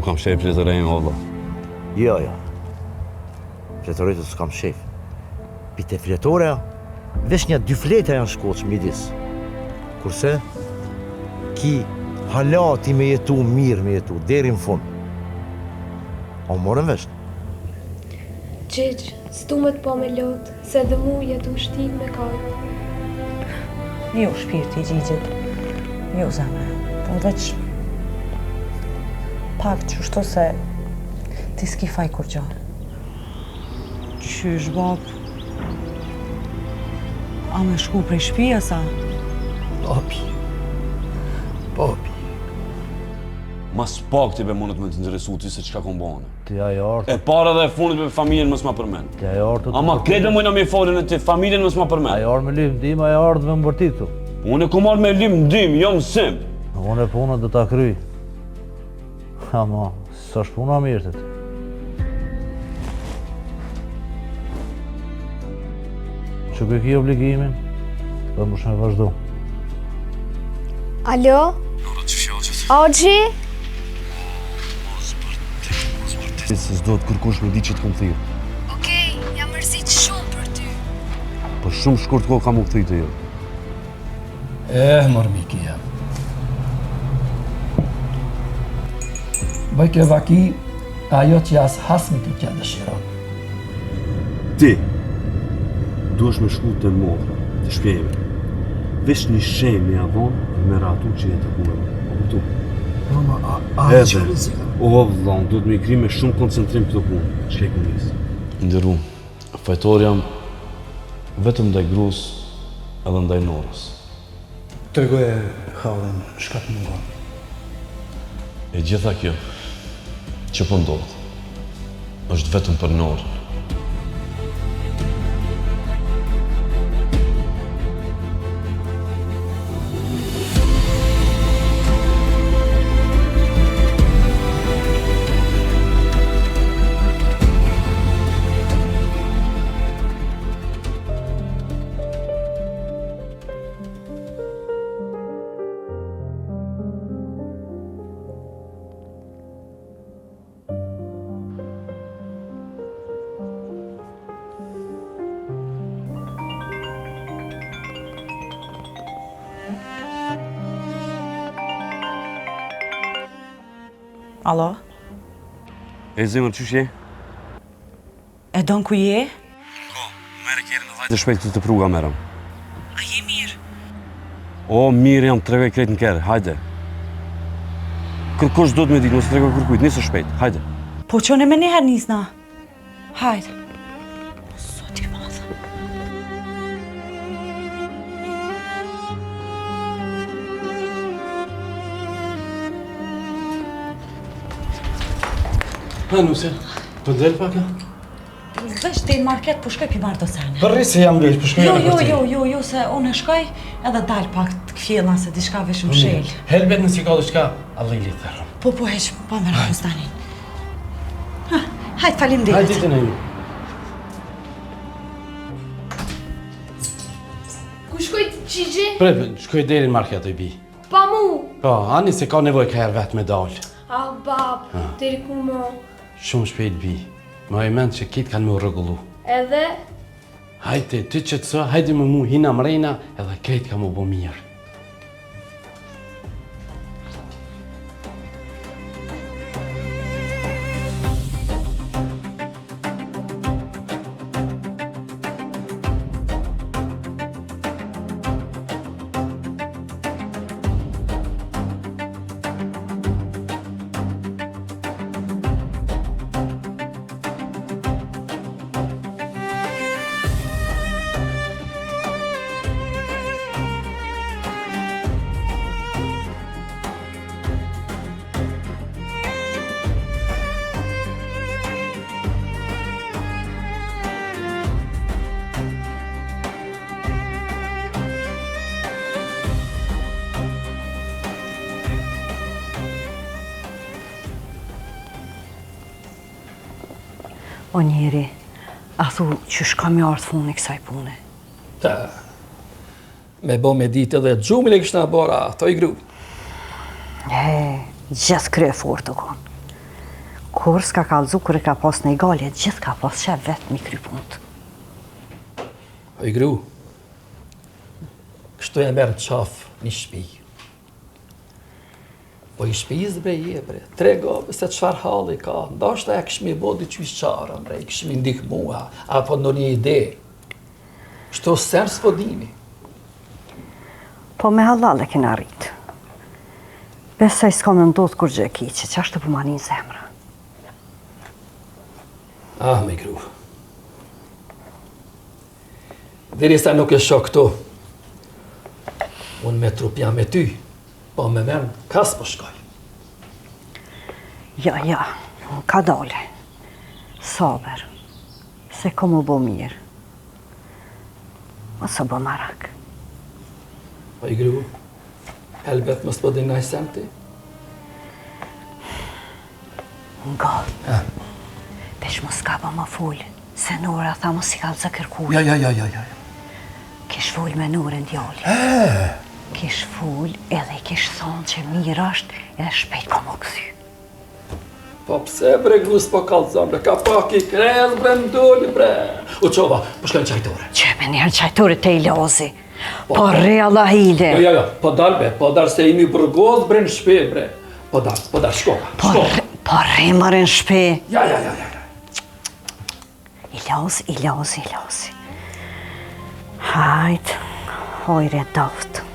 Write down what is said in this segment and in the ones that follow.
kam shef fletërejnë, valla. Jo. Fletërejtë s'kam shef. Pite fletore, vesh një 2 fleta janë shkoç midis. Kurse, ki halati me jetu mirë me jetu, deri në fund. O morën vesh? Gjegjë, s'du me t'po me lotë, se dhe mu jetu shtin me kajtë. Jo, shpirti, Gjigjit. Jo, zemre. Po veç pak qështu se ti s'ki faj kur gjo. Qysh, bab? A me shku prej shpia, sa? Papi. Mas pak ti be mundet me të interesu ti se qka kom bane. Ti ajo artë. E para dhe e fundit me familjen mës ma përmen. Ti ajo artë. Ama kretë mujna me falin e ti, familjen mës ma përmen. Ajo artë me lim ndim, ajo artë me mbërtitu. Unë e kom arë me lim ndim, jo mësim. Unë e punët dhe ta kryj. Ama, s'është puna mirëtet. Që këj ki obligimin, dhe më shme vazhdo. Alo? Ogji? Se s'do të kërkush me di që të kom thirë. Okej, jam mërzit shumë për ty. Po shumë shkurt kohë kam u këthy të jo. Mërmiki jam. Bëj kjo vaki, ajo që as hasmi të tja dëshiron. Ti, duesh me shku të modra, të shpjeve. Vesh një shemë një avon, me ratu që jetë të kume. O këtu. Mama, a që rëzika? O, vëllon, do të me i kri me shumë koncentrim këto punë. Shkej ku njësë. Ndërru, fajtor jam vetëm ndaj grus edhe ndaj norës. Tregoje Hallen, shka të mungon. E gjitha kjo, që po ndodhë, është vetëm për norën. Alo? E zemër, qysh je? E don ku je? Mere kjerë në vajtë. Dhe shpejt këtë të pruga merëm. A je mirë? O, mirë jam, tregoj krejt në kere, hajde. Kërkosh do të me ditë, mos tregoj kërkujt, nisë shpejt, hajde. Po qone me njëherë nisna. Hajde. Sot i madhe. Ha, nuse, po del pak, Vesh te në market, po shkoj pi marrë do sene. Përri se jam vesh, po shkoj edhe për ti. Jo, se unë shkoj edhe dal pak të këfjella se diçka vesh më shel. Helbet nësi ka diçka, Allah i li thërëm. Po, heq, pa me rrë kustanin. Hajtë falim dhe. Hajtë të në ju. Ku shkoj Gjigji? Pre, shkoj deri në market i bi. Pa mu! Po, ani se ka nevoj ka herë vetë me dalë. A, bab, deri ku mo? Shumë shpejt bi. Ma e mend që kitë kanë me u rregullu. Edhe? Hajte, ty që të so, hajde me mu hina mrejna edhe krejt ka mu bo mirë. O njeri, a thu që shka mi ardhë funi kësaj pune? Ta, me bo me ditë edhe gjumile kështë nga bora, to i gru. Gjithë krye fort të konë. Kur s'ka kallzu, kur e ka pas në galje, gjithë ka pas shef vetë mi kry punët. O i gru, kështu e merë qafë një shpi. Po i shpijës bre je bre, trego se qfar halli ka, ndashta e këshmi bodi qysh qara bre, i këshmi ndik mua, apo në një ide. Kështu sërë s'podimi. Po me halal e kina rritë. Besoj s'ka me ndodhë kur gjë e kiqe, që ashtë të përmanin zemra. Ah, me gru. Diri sa nuk e shok këtu. Unë me trupja me ty, po me men, kas po shkoj. Ja, ka dole. Saber. Se ko më bo mirë. Mos o bo marak. Po i gru, helbet mos po dinaj senti. Nga. Vesh mos ka ba më full. Se Nora tha mos i ka lëzë kërkuj. Ja. Kish full me Norën djali. Kish full edhe i kish thonë që mirë është edhe shpejt po më këthy. Po pse bre grus po kalzon, bre, ka pak i krez, bre, ndulli, bre. U qova, po shkojnë qajtore. Që me njerë qajtore te i lozi. Po re Allah hile. Jo, po dal, bre, po dal se imi burgoz, bre, në shpe, bre. Po dal, shkova. Po re mërë në shpe. Ja. I lozi. Hajt, hojre doft.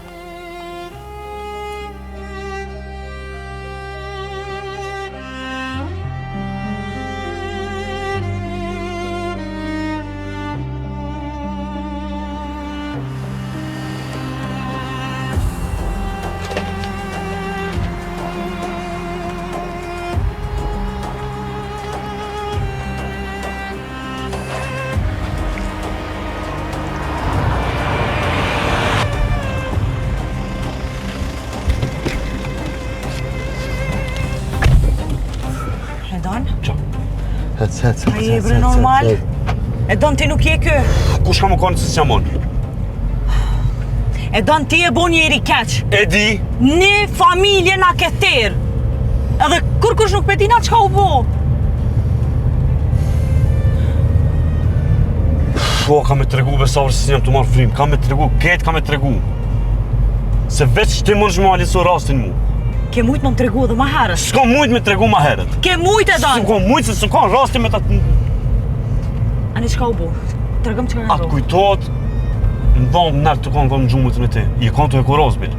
Hec. A je bre normal? E don ti nuk je kë? Kush ka më konë se s'jamon? E don ti e bo njeri keq. E di? Një familje na ke terë. Edhe kur kush nuk petina qka u bo. Ka me tregu besavër se s'jam të marrë frim. Ka me tregu, ketë ka me tregu. Se veç ti mund shmo aliso rastin mu. Ke mujt më tregu edhe ma herët. S'ka mujt me tregu ma herët. Ke mujt e don. S'ka mujt se s'ka rastin me ta... Ani qka u bo? Tregëm që ka Atë kujtot, në dhomë nërë të kanë dhëmë gjumët në te. I kanë të e kurozbil.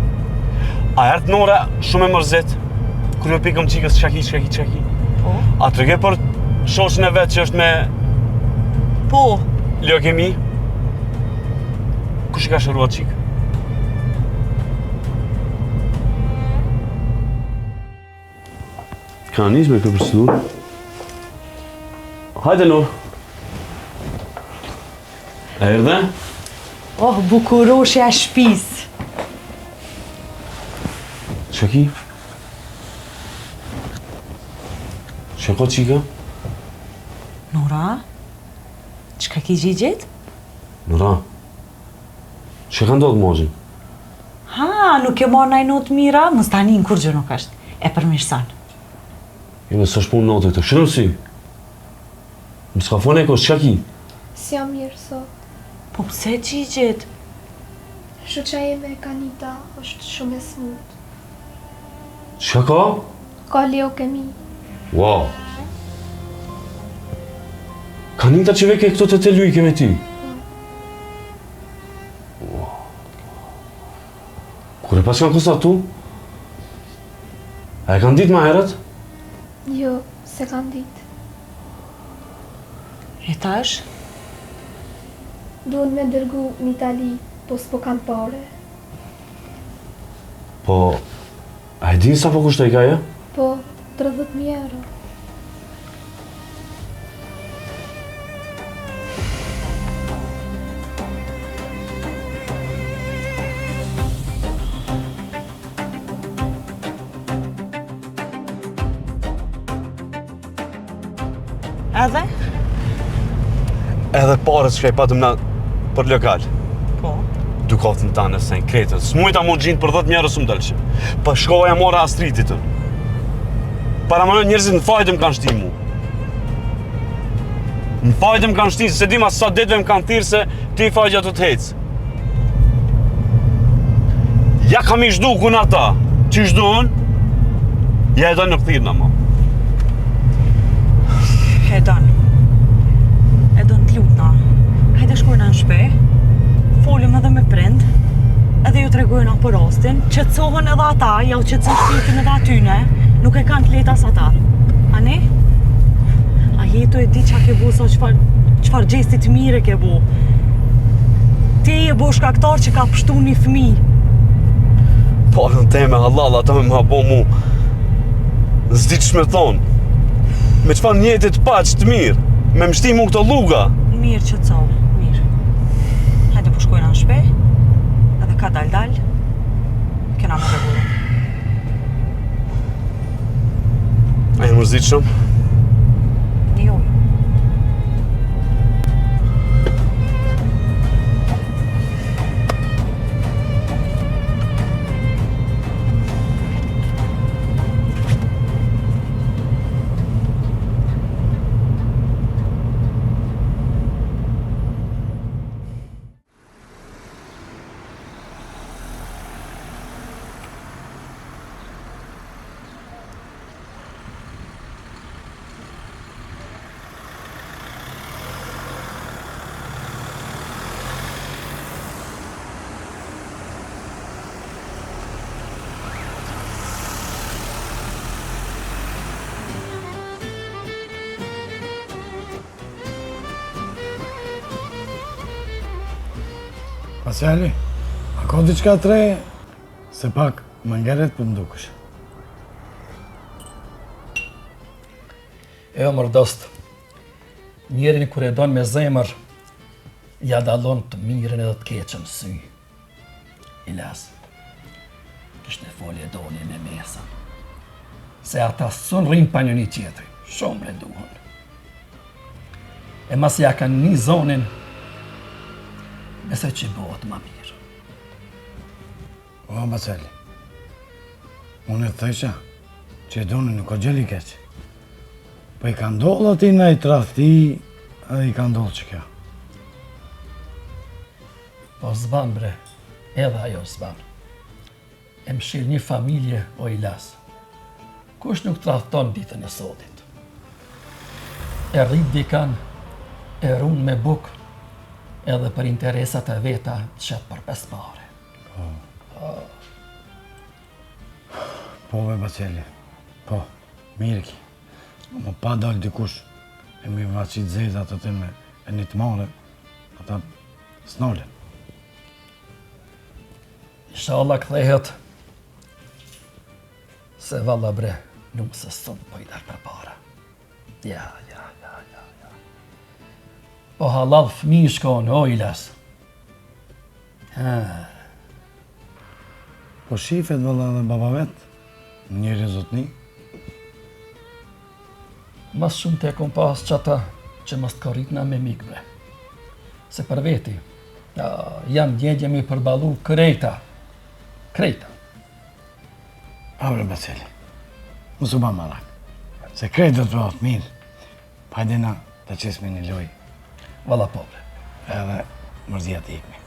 A herët Nora shumë e mërzit, kër jo pikëm qikës qaki. Po? A të rege për shoqën e vetë që është me Po? leukemi, kush i ka shërua qikë? Ka njës me këtë procedur? Hajde, Nor. E erdhe? Oh, bukuroshja e shpis. Qaki? Qako qika? Nora? Qka ki gjigjit? Nora, që ka ndodhë mozhin? Ha, nuk e marrë najnot mira, mos tani në kur gjë nuk është. E përmirëson. Jeme së shpun notë këtë, shërëm si? Më s'ka fone e kos, që ki? Si jam mirë so. Po pse gjigjit? Shoqa ime Kanita është shumë e smut. Që ka? Ka leukemi. Wow! Kanita që veke këto të lujke me ti? Wow! Kur e pas kanë konstatu? A e kanë ditë ma herët? Jo, se kanë ditë. E tash? Duhen me dërgu në Itali, po s'po kanë pare. Po, a e din sa po kushtoj ka, ja? Po, 30.000 euro. Edhe? Edhe parët që ka i patëm na për lokal. Po. Dukatën tanë e sen kretën. S'mujta mu gjinë për 10.000 euro s'm dëlqë. Pa shkoja mora Astritit të. Para më njerëzit në fajtëm kanë shtimu. Në fajtë më kanë shtisë, se di mas sa ditëve më kanë thirë se ti fajtë ato të hecë. Ja kam i shdu kun ata, që shduën, ja e do në këthirë në ma. Edon të lutna, hajde shkojna në shpe, folim edhe me prind, edhe ju tregojna për rastin, qetësohen edhe ata, ja u qetëson shpirtin edhe atyne, nuk e kanë të lehta as ata. A ne? A jetu e di qa ke bu, sa qfar gjestit mire ke bu. Ti e bo shkaktar që ka pështu një fëmi. Palën teme, halal, ata me më bo mu. S'di që shme thonë. Me qfar njetit paq të mirë, me mështi mu këto luga. Mirë që të mirë. Hajde po shkojna në shpe, edhe ka dal, kena më regullu. A e mërzit shumë? Jo. Pasjali, a ka diçka të re, se pak më ngeret për mdukush. E o mërdost, njerin kur e don me zemër, ja dalon të mirën edhe të keqën sy. Ilas, kishte folje doni me mesa, se ata sun rrin pa një tjetri, shumë le duhon. E mas ja kanë një zonin, besoj që bëhet ma mirë. O, Baseli, unë e thësha që e doni nuk o gjeli keqë. Po i ka ndollë ati në i trafti, edhe i ka ndollë që kjo. Po zban bre, edhe ajo zban. E më shirë një familje o Ilas. Kush nuk trafton ditën e sotit. E rrit dikan, e runë me bukë, edhe për interesat e veta të shetë për pespare. Po, be Baseli, po, mirë ki. Më pa dalë dikush, e mi vaqit zezat të të me e një të mare, ata s'nollen. Inshallah kthehet, se valla bre, nuk se sëmë po i darë për para. Ja. Po halal fëmi shkon, o Ilas. Po shifet valla dhe baba vetë, njëri zotni. Mas shumë të e kom pas që ata që mos të korritna me mikve. Se për veti, janë djegjemi përbalu krejta. Abre Baseli, mësu ba malak, se krejta të bëhat mirë, pa hajdena të qesme një loj. Valla pobre. Edhe mërzia të ikmi.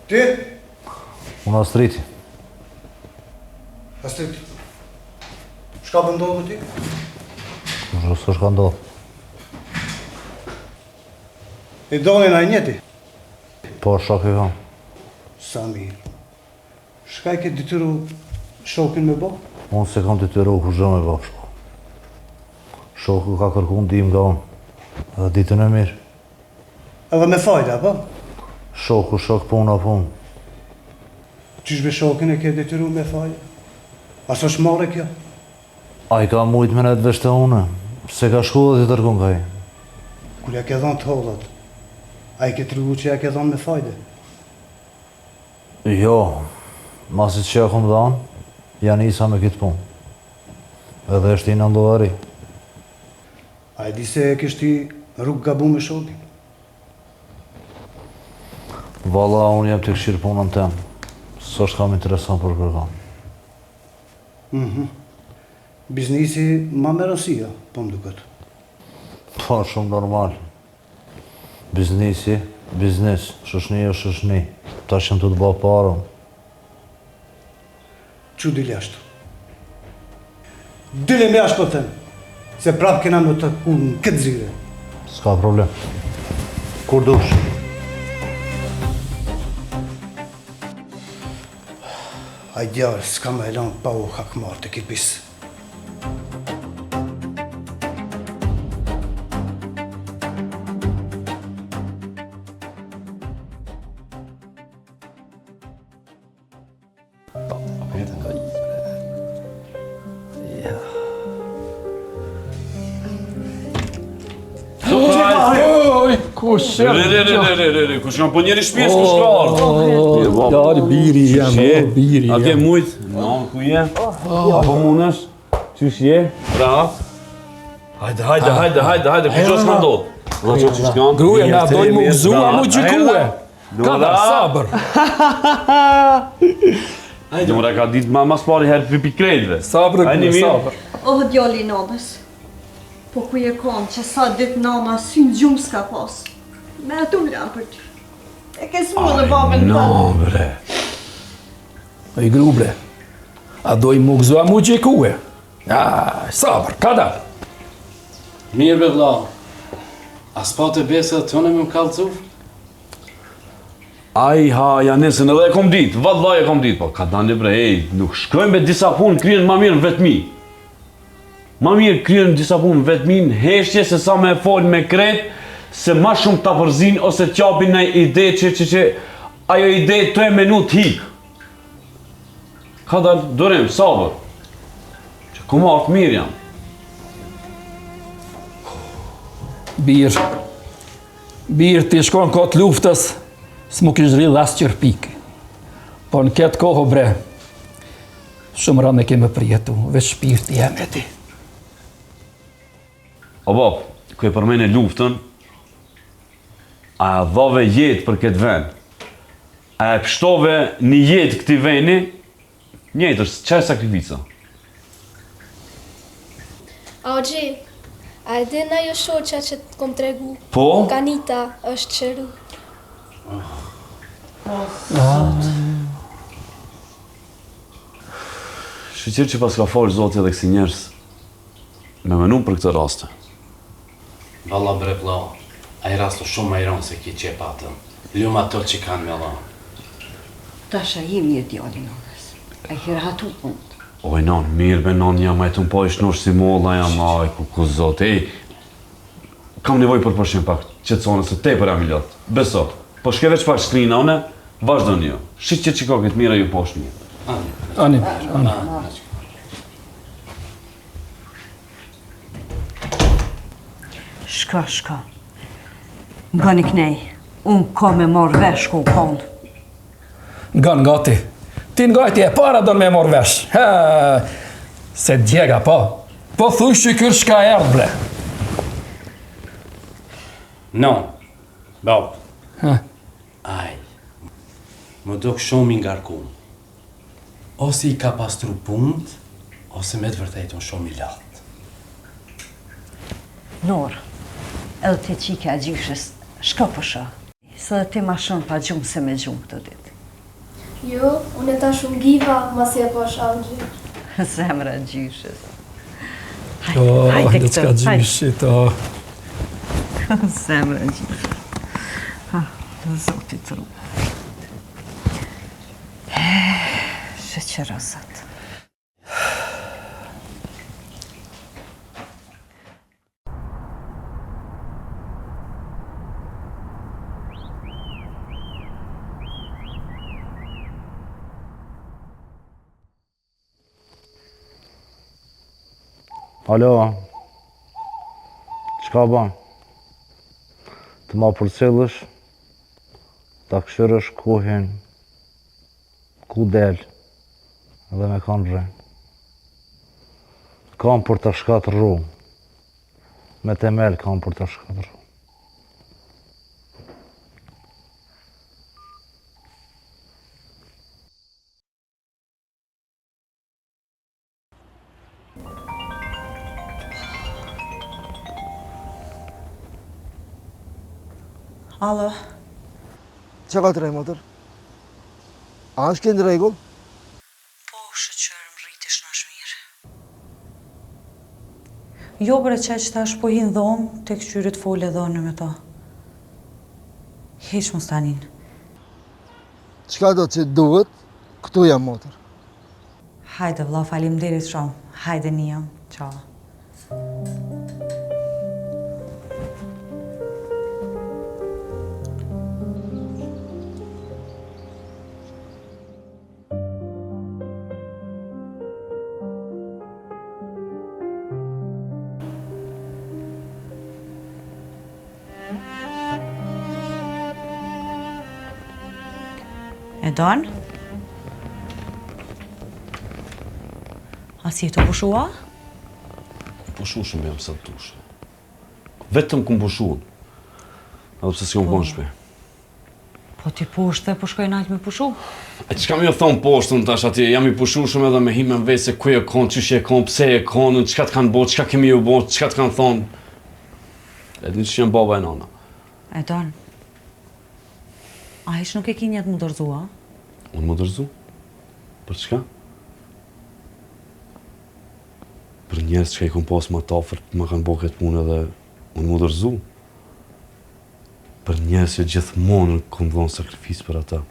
Ti? Unë Astriti. Astrit, shka bëndohë me ti? Nuk së shka ndohë. I donin a i njeti? Po, shok e kam. Sa mirë. Shka i ke detyru shokin me bo? Unë se kam detyru ku zhë me bo shko. Shoku ka kërku ndim nga unë. Edhe ditën e mirë. Edhe me fajda, po? Shoku, shok puna punë. Qyshbe shokin e ke detyru me fajda? Aso shmare kjo? A i ka mujt me në të veshte une, se ka shku dhe të tërkun ka i. Kur ja ke dhonë të hollat, a i ke tërgu që ja ke dhonë me fajde? Jo, masit që e kom dhanë, janë isa me kitë punë. Edhe është i në ndodhari. A e di se e kishti rrugë gabu me shokin? Valla, unë jam të këshirë punën temë. Së është kam interesant për kërkan. Biznisi ma me rësia, po më duket. Po, shumë normal. Biznisi, biznis, shoshni o shoshni. Ta shëm të ba parën. Që dile ashtu? Dile me ashtë po them, se prapë kena më të ku në këtë zire. S'ka problem. Kur dush? Hajde, s'ka me elan pa u hakmar të kipis. Kush Kush kanë po njeri shpjes, kush ka ardhë? Dali, biri jam, biri A ke jam. mujt? No, ku je? Apo mundesh? Qysh je? Bra? Hajde, ku qos ka ndodh? Dhe që qysh kanë? Gruja na doj mu gëzu, a mu gjikue. Ka da sabër. Gjumra ka ditë mas pari herë pipi krejtve. Sabër, sabër. O, djali nonës, po ku je konë që sa ditë nana sy në gjumë s'ka pas. Me atë më lanë për ty. E ke smu dhe babën të. No, bre. I gru, bre. A doj mu gëzu, a mu gjikue. Sabër, ka da. Mirë be vla. A s'pa të besa të tëne me më kalëcuf? Aj, ha, Janesën edhe e kom ditë, vallaj e kom ditë, po ka dani bre, nuk shkojmë me disa punë, kryen ma mirë në vetëmi. Ma mirë kryen disa punë në vetëmi, në heshtje se sa me folë me kretë, se ma shumë të përzin ose t'japin në ide që ajo ide të e menut hikë. Ka dalë, dorem, sabër, që ku ma ortë mirë jam. Birë t'i shkon këtë luftës, s'mu kishë rridh asë qërpike. Po në këtë kohë, bre, shumë rame keme përjetu, veç shpirti jam e ti. O bab, ku e përmene luftën, a e dhove jetë për këtë vend, a e pështove një jetë këti veni, njëtër, që e sakrifica? Agji, a e din ajo shoqa që të kom tregu? Po? Kanita është qëru. Shqyqirë që pas ka folë Zotë edhe kësi njerës, me menu për këtë raste. Valla bre vla, a i rastu shumë ma i ronë se ki qepa atë. Ljumë ato që kanë me la. Tasha jim një djali nonës. A i hirahatu punë. Oj, non, mirë be non, jam a e të më po i shnosh si molla, jam a i ku Zotë, kam nevoj për përshin pak, që të sonë se te për jam i lotë. Beso, po shke veç pak shtrina one, vazhdo një. Shqit që ka këtë mira ju poshtë mirë. Ani mirë, ani. Shka. Nga një knej, unë ka me marrë vesh ku konë. Nga ti. Ti nga ti e para do me morë vesh. Se djega, po. Po thush që kërë shka erdë, bre. No, bab. Aj, më do shumë i ngarkum. Ose i ka pastru punët, ose me të vërtejton shumë i latë. Norë, edhe ti qike a gjyshës, shka përshë? Së dhe ti ma shumë pa gjumë se me gjumë këtë ditë. Jo, unë e ta shumë giva, masi e posh Agji. Zemra gjyshës. Hajde këtë, s'ka gjyshit, Zemra gjyshës. Zotit ru. Shëqërëzat. Alo, qka ban? Të ma përcellësh, ta këshërësh kohen, ku del edhe me kanë rren. Kam për të shkat rru. Me temel kam për të shkat rru. Alo, Që ka të rej, motër? A është kënë regull? po shëqërë më rritish në shmirë. Jo bre qeq tash po hinë dhomë, të këqyrit fole dhonë me ta. Heq mos tanin. Qka do që duhet, këtu jam, motër. Hajde vlla, faleminderit shumë. Hajde njëm, qa. E donë? A si të pushua? Pushu shumë jam sa të tush. Vetëm këm pushuan. Edhe pse si unë konë shpe. Po ti pushte, po shkoj nalt me pushu? E qka mi o thonë poshtën tash atje, jam i pushu shumë edhe me hime në vetë se kuj e konë, qysh e konë, pse e konë, qka të kanë bo, qka kemi ju bo, qka të kanë thonë. E një që jenë baba e nana. E donë. A ish nuk e ki njët më dërzua? Unë më dërzu? Për çka? Për njerës që i kom pas më tafër, më kanë bo këtë punë edhe unë më dërzu. Për njerës që gjithmonë kom dhonë sakrifis për ata.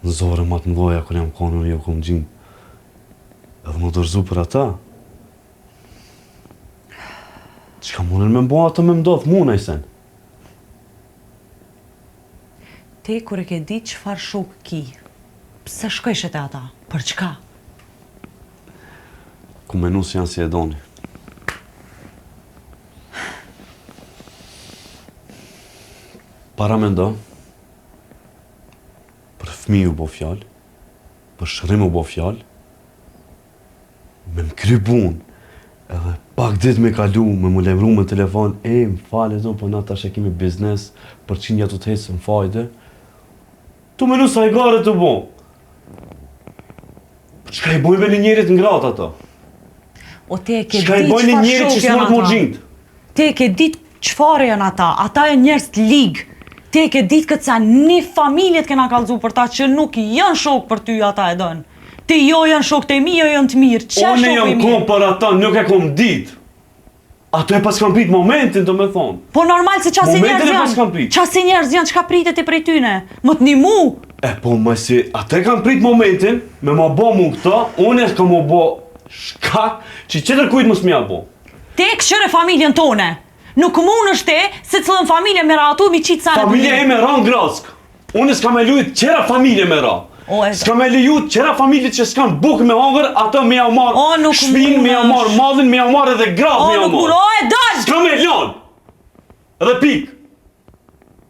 Në zore më të mdoja kër jam konë unë jo kom gjinë. Edhe më dërzu për ata. Qka munën me mbo ato me mdodhë muna i sen? Te kur e ke di qëfar shok ki, pse shkojshe te ata? Për çka? Ku menu si janë si e doni. Para me ndo, për fëmiju bo fjallë, për shërimu bo fjallë, me më kry bunë, edhe pak dit me kalu, me më lemru me telefon, më fale do, po na tash e kemi biznes, për qinja të të hecë më fajde, tu menu sa i gare të bo. Qka i bojve një njerit në gratë ato? O te e ke Qka i di bojnë një qëfar njerit që shok janë s'mund më ata? gjindë? Te e ke dit qëfar janë ata e njerës të ligë. Te e ke dit këtë sa një familjet kena kalzu për ta që nuk janë shok për ty ata e dënë. Ti jo janë shok të mi, jo janë të mirë. Qa shok One e jam mirë? kom për ata, nuk e kom ditë. Ato e pas kam prit momentin, do me thonë. Po normal se qasi Momentin njerëz e pas kam janë. prit. Qasi njerëz janë, qka pritet e prej tyne? Më të një mu? E po më si, atë e kam prit momentin, me ma bo mu këta, unë e s'kam mu bo shkak që qëtër kujtë më s'mja bo. Te e këshëre familjen tone. Nuk mund është te, se cëllën familje me ra atu, mi qitë sa në Familje e me ra në grask. Unë s'kam e lujt qera familje me ra. S'kam e lujt qera familje që s'kan bukë me hongër, ato me ja marë shpinë, me ja marë madhin, me ja marë edhe graf, me ja marë. O, e dal! S'kam e lanë. Edhe pik.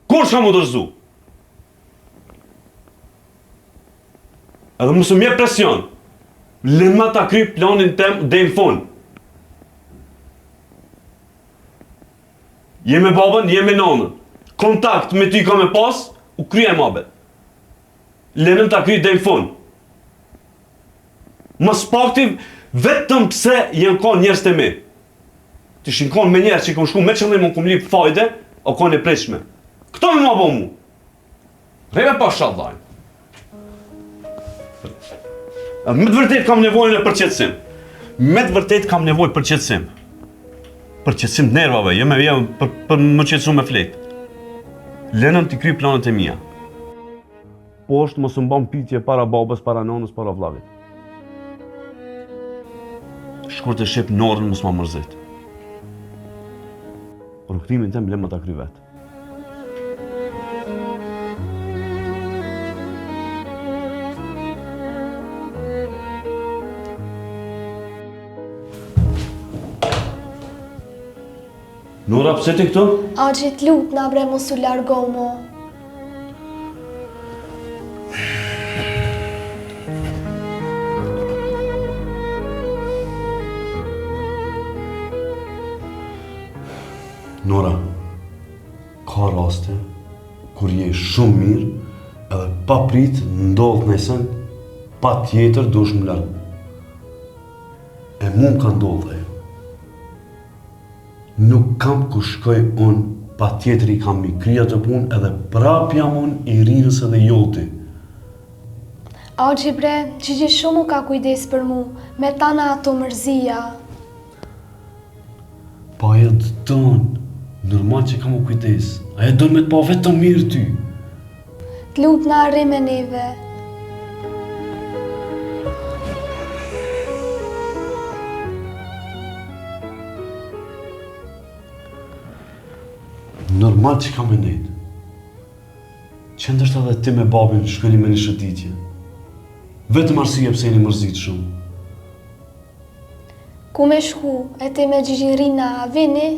Kur s'kam u dërzu? Edhe mësë mje presion. Lëma ta kry planin tem dhe në fund. Je me babën, je me nanën. Kontakt me ty ka me pas, u krye mabet. Lënëm ta kry dhe në fund. Më spakti vetëm pse jenë konë njerës të mi. Të shin konë me njerës që i kom shku me qëllim, unë kom lip fajde, o konë e preshme. Këto me ma bo mu. Reve pa shadlajnë. Me të vërtet kam nevojën e përqetësim. Me të vërtet kam nevojë përqetësim. Përqetësim të nervave, jo me për më qetësu me fletë. Lënëm t'i kry planet e mia. Po është mos më bëm pitje para babës, para nonës, para vllavit. Shkurt e shep norën mos ma mërzit. Rukëtimin tem lëmë ta kry vetë. Nora, pse ti këtu? A që t'lut na bre mos u largo mo. Nora, ka raste kur je shumë mirë edhe pa prit ndodh nëjsen pa tjetër dush më largu. E mu më ka ndodh ajo. Nuk kam ku shkoj unë, pa tjetër i kam i krya të punë edhe prap jam unë i rinës edhe joti. O Gjibre, Gjigji shumë ka kujdes për mu, me tana ato mërzia. Pa ajo dëton, normal që kam u kujdes. Ajo do me të pa vetëm mirë ty. T'lup në arrim e neve. Normal që kam e nejtë. Që ndështë edhe ti me babin shkëni me një shëtitje. Vetëm arsye pse jeni mërzit shumë. Ku me shku, e ti me Gjigji Rina, a vini?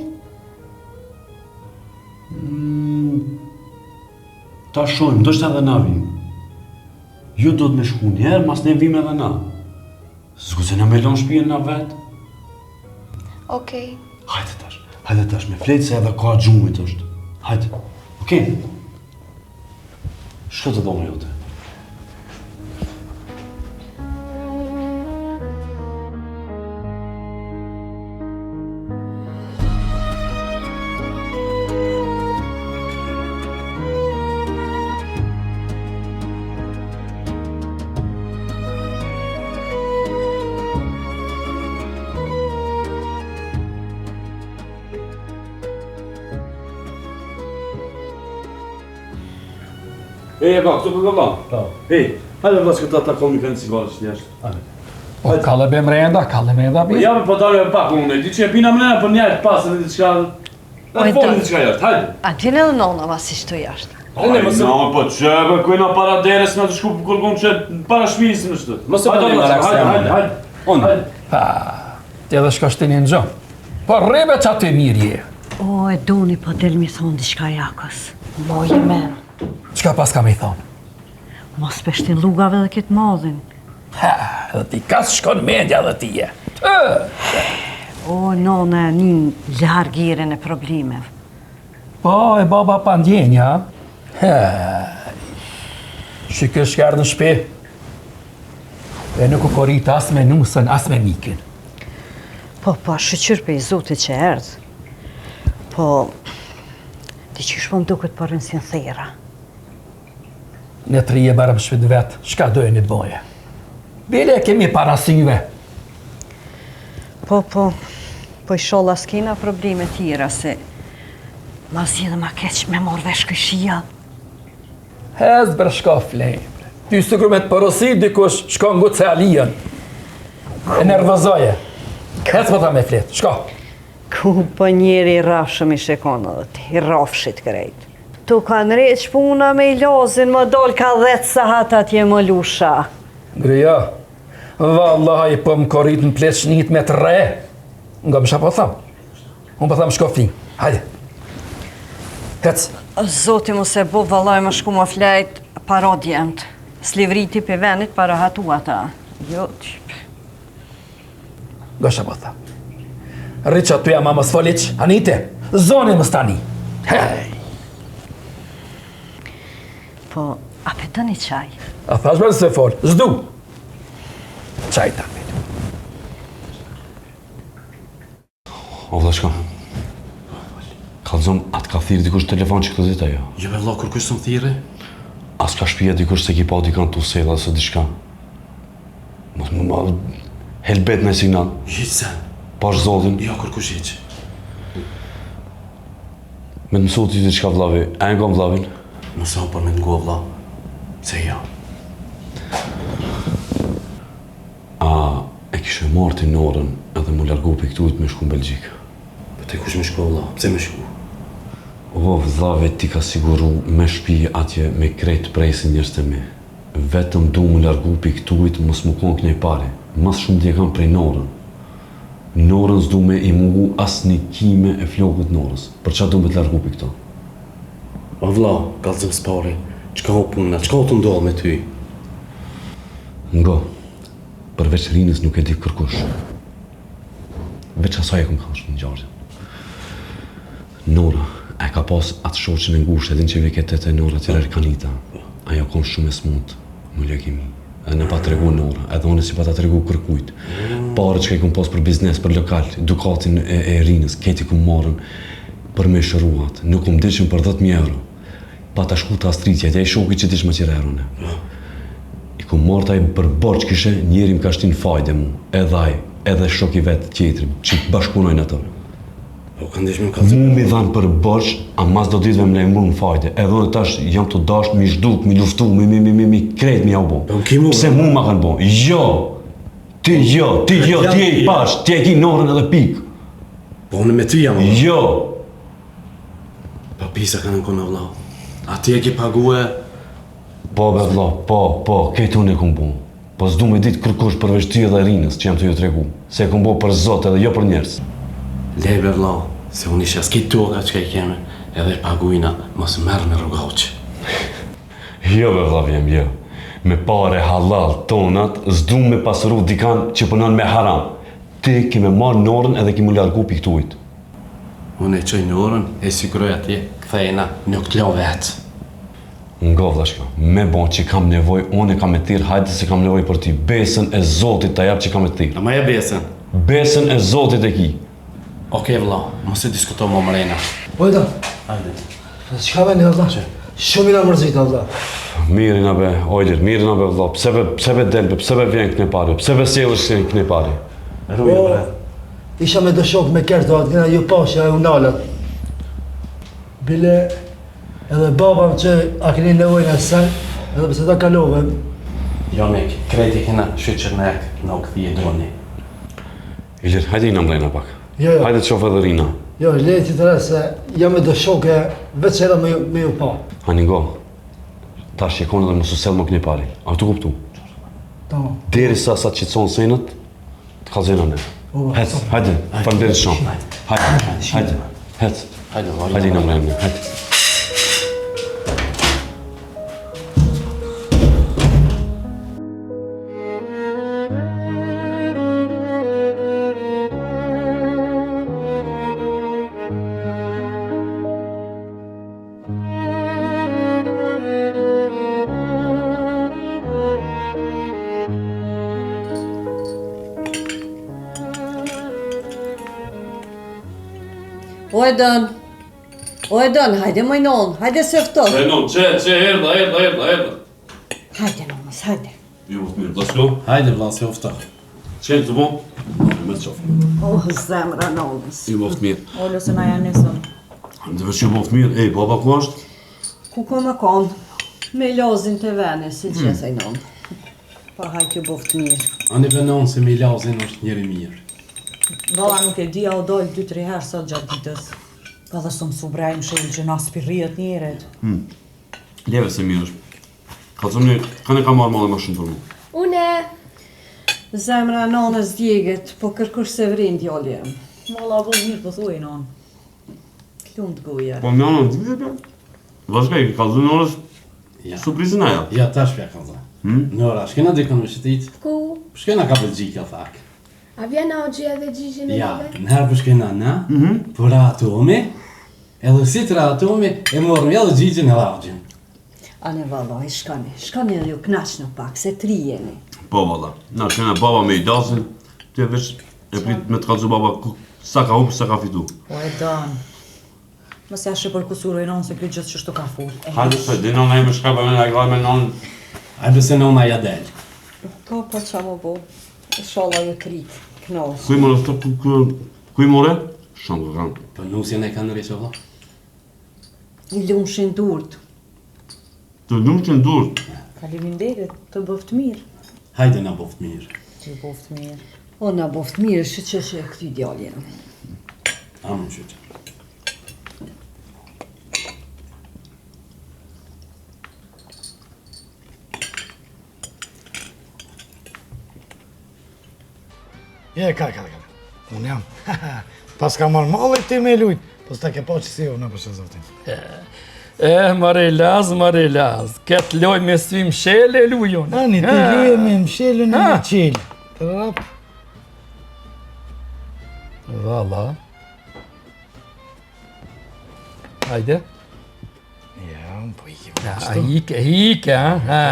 Ta shojmë, ndështë edhe na vim. Ju do të me shku njerë, mas ne vim edhe na. S'ku se në me lon shpijen na vetë. Okej. Hajde tash, me fletë se edhe ka gjumit është. Hajde, okej. Shko të dhomë jote. E ka, këtu për vëlla. Hajde vëlla s'këta ta komi kënë cigarë që njështë. Po, kalle be mrenda, kalle me da bi. Ja me pëtare e pak unë, di që e pina mrena për njajtë pasë dhe diçka... Dhe folin diçka jashtë, hajde. A ti në dhe nona vasisht të jashtë? Po që për kujna para deres me të shku për kërgun që para shmisë në shtë. Hajde. Ti edhe shko shtini në gjohë. Po rrebe që aty mirë je. O, e doni po del mi thonë diçka jakës. Moje men. Qka pas ka me i thonë? Mos peshtin lugave dhe këtë madhin. Edhe ti kas shkon mendja dhe ti je. O, nona një largiren e problemev. Po, e baba pa ndjenja. Shikë shkarë në shpe. E nuk u korit as me nusën, as me mikin. Po, shqyr pe i zotit që erdhë. Po, ti qysh po më duket për rënsin thera. Në të rije barëm shpit vetë, shka dojnë i të boje? Bile kemi parasyve. Po i sholla s'kena probleme tjera se ma zi dhe ma keq me morë vesh këshia. Hez bre shka flejmë. Ty së kërë me të porosit dikush shka ngu të se alijen. E nervozoje. Hez më tha me fletë, shka. Ku po njeri i rafshëm i shekonë dhe ti, i rafshit krejt. Tu kanë req puna me i lozin, më dol ka 10 sahat atje më lusha. Grija, vallaha i po më korit në pleçnit me 3. Nga më po thamë. Unë po thamë shkofin. Hajde. Hec. Zoti mu se bo vallaj më shku më flejt para djemët. Slivriti për venit para hatu ata. Jo, typ. Nga po thamë. Rriqa tuja ma mos foliq, anite, zoni më stani. Hej. Po, a pe të një qaj? A thash me se fol, zdu. Qaj ta me. O vla shka. Kalzon, atë ka thirë dikush telefon që këtë dita jo? Jo me vla, kur kush të më thire? As ka shpija dikush se ki pa dikant të usela ose diçka. Mos më ma helbet në signal. Hitë sen. Pash zotin. Jo, kur kush hitë. Me të mësu t'i diçka vlavi, e nga vlavin? Mësa për me të ngo vla. Se ja. A e kishe marrë ti Norën edhe mu largu për këtujt me shku në Belgjikë? Për te kush me shku vla, pse me shku? O, vllave ti ka siguru me shpi atje me krejt presin njërës të me. Vetëm du mu largu për këtujt mos mu konë kënej pare. Mas shumë t'je kam prej Norën. Norën s'du me i mungu as një kime e flokët Norës. Për qa du me t'largu për këto? O vla, kalzëm s'pari, qka o puna, qka o të ndohë me ty? Ngo, përveç rinës nuk e di kërkush. Veç asaj e këm kallë shumë në gjarëgjën. Nora, e ka pas atë shoqën e ngushtë, edhin që vike të Nora që Erkanita. Ajo konë shumë e smut, më leukemi. Edhe ne pa të regu Nora, edhe unë si pa të regu kërkujt. Pare që ka i kom pas për biznes, për lokal, dukatin e rinës, keti kom marrën për me shëruat. Nuk kom dishëm për 10.000 euro. Pa të shku të astritja, dhe e shoki që dish më qire erone. I kom marrë taj për borç kishe, njeri më ka shtin fajde mu, edhe aj, edhe shoki vetë tjetërim, që bashkunojnë ato. Mu mi dhanë për borç, a mas do ditëve më lejmur në fajde, edhe unë tash jam të dasht, mi zhduk, mi luftu, mi krejt mi ja u bo. Pse mu ma kanë bo? Jo! Ti e i pash, ti e ki Norën edhe pik. Po unë me ty jam, valla. Jo! Pa pisa kanë në kona, valla. A ti e ki pague? Po, be vlla, po, këtë unë e kom bo. Po s'du me ditë kërkush përveç ty edhe rinës që jam të ju tregu. Se e kom bo për Zot edhe jo për njerës. Lejbe vlla, se unë isha s'ki toka që ka i keme, edhe paguina mos merë me rrugaqë. Jo, be vlla, vjem, jo. Me pare halal tonat, s'du me pasëru dikan që punon me haram. Ti ki me marrë Norën edhe ki mu largu piktujt. Unë e qoj Norën, e siguroj atje, këthejna nuk t'lo vetë. Nga vllashka, me bon që kam nevoj, unë e kam e tirë, hajde se kam nevoj për ti. Besën e Zotit të jap që kam e tirë. A ma e besën? Besën e Zotit e ki. Oke vlla, mos e diskuto më mrena. Ojda, Hajde. çka veni valla? Shumë i na mërzit valla. Mirë na be, ojdir, mirë na be vlla. Pse be delbe, pse be vjen këne pari, pse be sjellësh këne pari. Rruja bre. Isha me dëshok me kerto atë, gëna ju pasha e unalat. Bile, edhe babam që a keni nevojnë e sen, edhe pëse ta kalove. Jo mek, kreti kena shqyqërnek në u këthije droni. Ilir, hajde i na mlejna pak. Jo. Hajde të shof edhe rina. Jo, lejti të re se jam me dëshok e veç edhe me ju pa. Haningo, tash jekon edhe më susel më këne pari. A të kuptu? Tamam. Deri sa qitson senët, të kalzena ne. Hec, hajde, faleminderit shumë. Hajde, hec. Hajde i na mlejna, hajde. Ojdan, hajde moj non, hajde sëfto. Non, që erdha. Hajde nonës, hajde. Jo, mirë, vllashko. Hajde vlla, se ofta. Qenë të bo? Me të qofë. Oh, zemra nonës. Ju boft mirë. Olo se na janë nesën. Dhe vështë ju boft mirë. Ej, baba ku është? Ku ko më konë? Me lozin të vene, si që se nonë. Pa hajtë ju boft mirë. Ani venon se me i lazin është njeri mirë. Valla nuk e dia o dojnë 2-3 herë sot gjatë ditës. Pa dhe së më subrajmë shëllë që na spirrijet njëret. Leve se mirë është. Ka të një, kanë e ka marrë madhe më shumë për mu. Une, Zemra nonës djegët, po kërkush se vrin djolje. Valla vo mirë të thuj non. Lund guja. Po më janë, dhjebe. Vashka i ka dhënë orës surprizën aja. Ja tash pja ka zë. Nora, shkena dikon me shëtit? ku? Shkena ka Belgjika, thak. A vjen Oxhi edhe Gjigji me Ja, neve? nëherë për shkena na, për atomi, edhe si të atomi, e morëm edhe Gjigjin edhe Oxhin. Ane vallaj, shkani edhe ju knaq në pak, se 3 jeni. Po valla, na shkena baba me i dasin, ti e veç e prit me të kalzu baba sa ka hupë, sa ka fitu. O e danë. Mos ja shë për kusuroj non se kjo gjithë që shtu ka full. Hajde se, di nona ime shka për me në me non. Hajde se nona ja del. Po qa më bo, sholla ju krit, knos. Kuj more të, kuj more? Shumë kanë. Po nusjen e kanë rrisë, valla? I lumshin durt. Të lumë që ndurë. Faleminderit, të bëft mirë. Hajde na boft mirë. Që bëft mirë. O na boft mirë, që e këty djallje. Amen qyqë. Ka. Unë jam. Pas ka marrë mallit ti me lujt, po s'ta ke po që si unë për shëzotin. Marilaz, këtë loj me svi mshele lujon. Ani, ti luje me mshele në me qilë. Të rap. Valla. Hajde. Ja, po ike. Ja, ike, ha?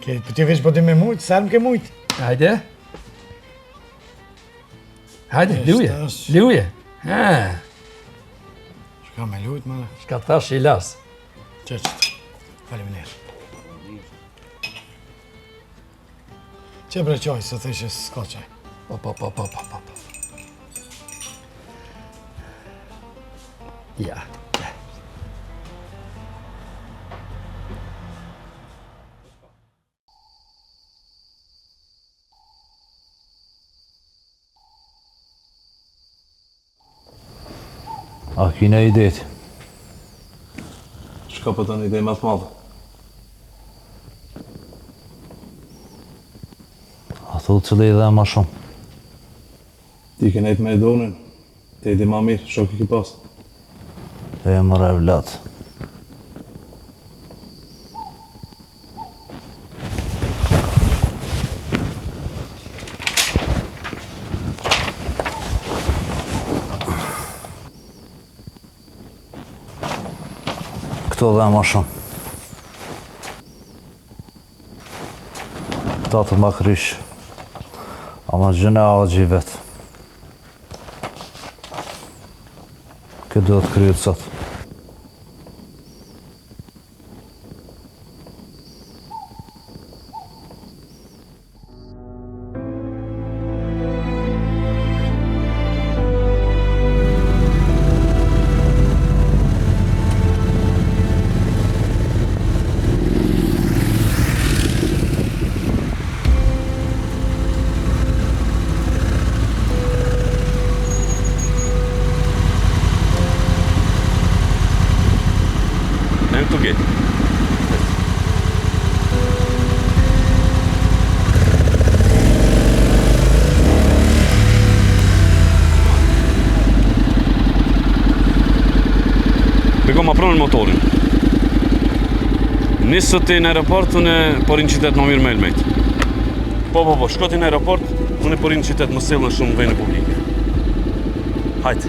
Po ti veç po ti me mujtë, sa më ke mujtë? Hajde. Hajde, luje. Ha. Shka me lujtë, mële? Shka thash i las. Qëqët, faleminderit. Që bre qaj, se theshe s'ka qaj. Po. Ja. A kina idejt? Shka po të një idej më të madhe? A thu cële i dhe ma shumë. Ti ke nejt me Edonin, te i di ma mirë, shok i ki pas. E mëra e vlat. Këto dhe ma shumë. Ta të ma krysh. Ama gjëne a gjë vetë. Këtë do të kryet sot. Beko ma pronë motorin. Nisët ti në aeroport, unë e porin qytet më mirë me Elmejt. Po, shko ti në aeroport, unë e porin qytet më sellën shumë vejnë publike. Hajtë.